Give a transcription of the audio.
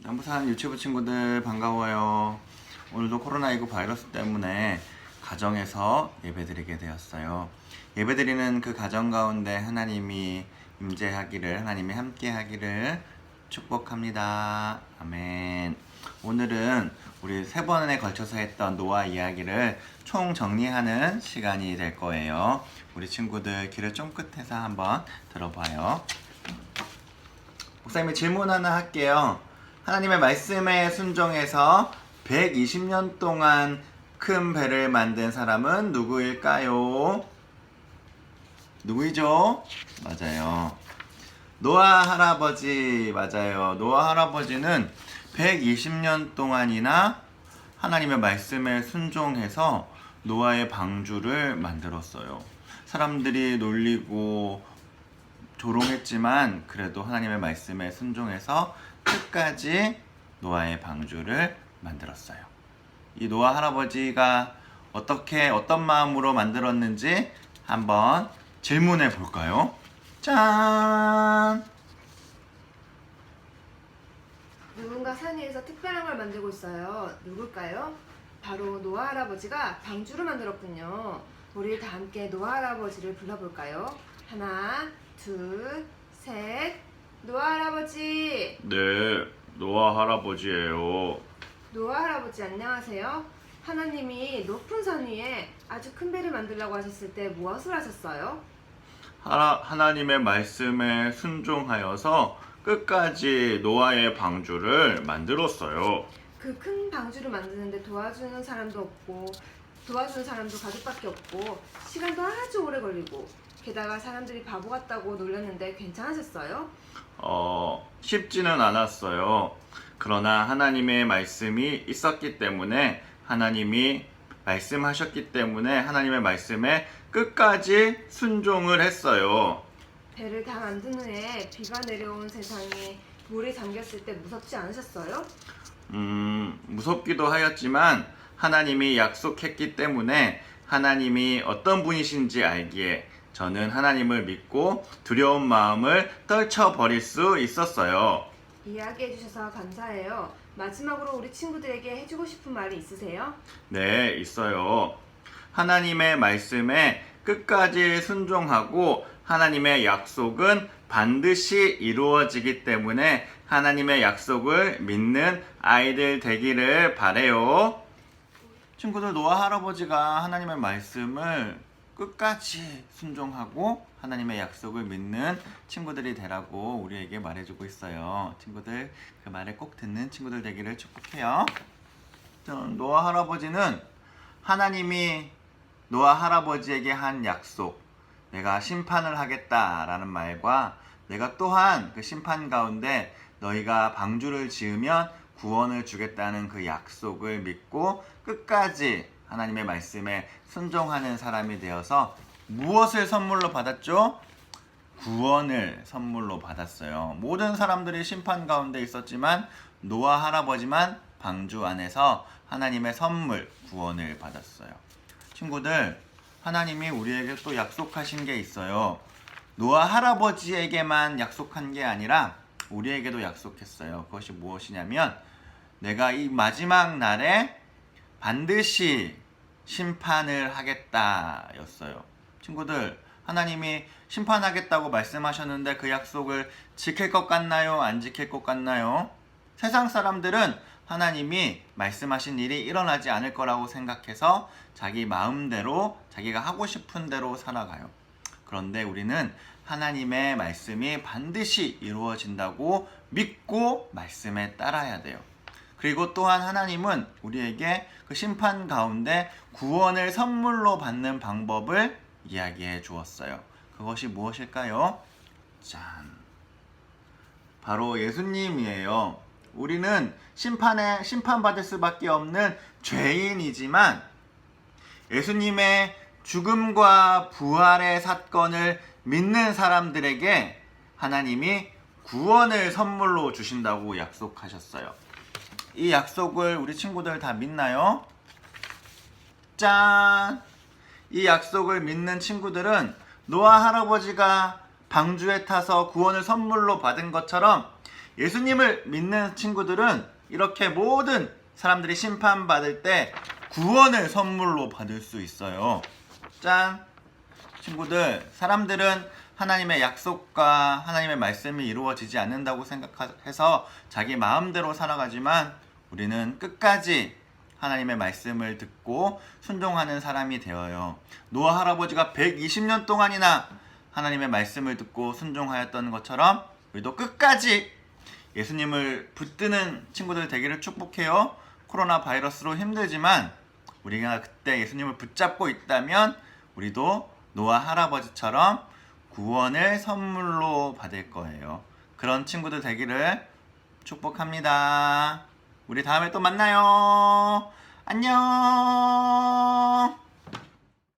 양부산 유치부 친구들 반가워요. 오늘도 코로나19 바이러스 때문에 가정에서 예배드리게 되었어요. 예배드리는 그 가정 가운데 하나님이 임재하기를, 하나님이 함께하기를 축복합니다. 아멘. 오늘은 우리 3번에 걸쳐서 했던 노아 이야기를 총 정리하는 시간이 될 거예요. 우리 친구들 귀를 쫑긋해서 한번 들어봐요. 목사님이 질문 하나 할게요. 하나님의 말씀에 순종해서 120년 동안 큰 배를 만든 사람은 누구일까요? 누구이죠? 맞아요. 노아 할아버지 맞아요. 노아 할아버지는 120년 동안이나 하나님의 말씀에 순종해서 노아의 방주를 만들었어요. 사람들이 놀리고 조롱했지만 그래도 하나님의 말씀에 순종해서 끝까지 노아의 방주를 만들었어요. 이 노아 할아버지가 어떤 마음으로 만들었는지 한번 질문해 볼까요? 짠! 누군가 산 위에서 특별한 걸 만들고 있어요. 누굴까요? 바로 노아 할아버지가 방주를 만들었군요. 우리 다 함께 노아 할아버지를 불러볼까요? 하나, 둘, 셋. 노아 할아버지! 네, 노아 할아버지예요. 노아 할아버지 안녕하세요. 하나님이 높은 산 위에 아주 큰 배를 만들라고 하셨을 때 무엇을 하셨어요? 하나님의 말씀에 순종하여서 끝까지 노아의 방주를 만들었어요. 그 큰 방주를 만드는데 도와주는 사람도 없고 도와주는 사람도 가족밖에 없고 시간도 아주 오래 걸리고 게다가 사람들이 바보 같다고 놀렸는데 괜찮으셨어요? 쉽지는 않았어요. 그러나 하나님의 말씀이 있었기 때문에 하나님이 말씀하셨기 때문에 하나님의 말씀에 끝까지 순종을 했어요. 배를 다 만든 후에 비가 내려온 세상에 물이 잠겼을 때 무섭지 않으셨어요? 무섭기도 하였지만 하나님이 약속했기 때문에 하나님이 어떤 분이신지 알기에 저는 하나님을 믿고 두려운 마음을 떨쳐버릴 수 있었어요. 이야기해 주셔서 감사해요. 마지막으로 우리 친구들에게 해주고 싶은 말이 있으세요? 네, 있어요. 하나님의 말씀에 끝까지 순종하고 하나님의 약속은 반드시 이루어지기 때문에 하나님의 약속을 믿는 아이들 되기를 바래요. 친구들, 노아 할아버지가 하나님의 말씀을 끝까지 순종하고 하나님의 약속을 믿는 친구들이 되라고 우리에게 말해주고 있어요. 친구들, 그 말을 꼭 듣는 친구들 되기를 축복해요. 노아 할아버지는 하나님이 노아 할아버지에게 한 약속, 내가 심판을 하겠다라는 말과 내가 또한 그 심판 가운데 너희가 방주를 지으면 구원을 주겠다는 그 약속을 믿고 끝까지 하나님의 말씀에 순종하는 사람이 되어서 무엇을 선물로 받았죠? 구원을 선물로 받았어요. 모든 사람들이 심판 가운데 있었지만 노아 할아버지만 방주 안에서 하나님의 선물, 구원을 받았어요. 친구들, 하나님이 우리에게 또 약속하신 게 있어요. 노아 할아버지에게만 약속한 게 아니라 우리에게도 약속했어요. 그것이 무엇이냐면 내가 이 마지막 날에 반드시 심판을 하겠다 였어요. 친구들, 하나님이 심판하겠다고 말씀하셨는데 그 약속을 지킬 것 같나요? 안 지킬 것 같나요? 세상 사람들은 하나님이 말씀하신 일이 일어나지 않을 거라고 생각해서 자기 마음대로 자기가 하고 싶은 대로 살아가요. 그런데 우리는 하나님의 말씀이 반드시 이루어진다고 믿고 말씀에 따라야 돼요. 그리고 또한 하나님은 우리에게 그 심판 가운데 구원을 선물로 받는 방법을 이야기해 주었어요. 그것이 무엇일까요? 짠! 바로 예수님이에요. 우리는 심판받을 수밖에 없는 죄인이지만 예수님의 죽음과 부활의 사건을 믿는 사람들에게 하나님이 구원을 선물로 주신다고 약속하셨어요. 이 약속을 우리 친구들 다 믿나요? 짠! 이 약속을 믿는 친구들은 노아 할아버지가 방주에 타서 구원을 선물로 받은 것처럼 예수님을 믿는 친구들은 이렇게 모든 사람들이 심판받을 때 구원을 선물로 받을 수 있어요. 짠! 친구들, 사람들은 하나님의 약속과 하나님의 말씀이 이루어지지 않는다고 생각해서 자기 마음대로 살아가지만 우리는 끝까지 하나님의 말씀을 듣고 순종하는 사람이 되어요. 노아 할아버지가 120년 동안이나 하나님의 말씀을 듣고 순종하였던 것처럼 우리도 끝까지 예수님을 붙드는 친구들 되기를 축복해요. 코로나 바이러스로 힘들지만 우리가 그때 예수님을 붙잡고 있다면 우리도 노아 할아버지처럼 구원을 선물로 받을 거예요. 그런 친구들 되기를 축복합니다. 우리 다음에 또 만나요. 안녕.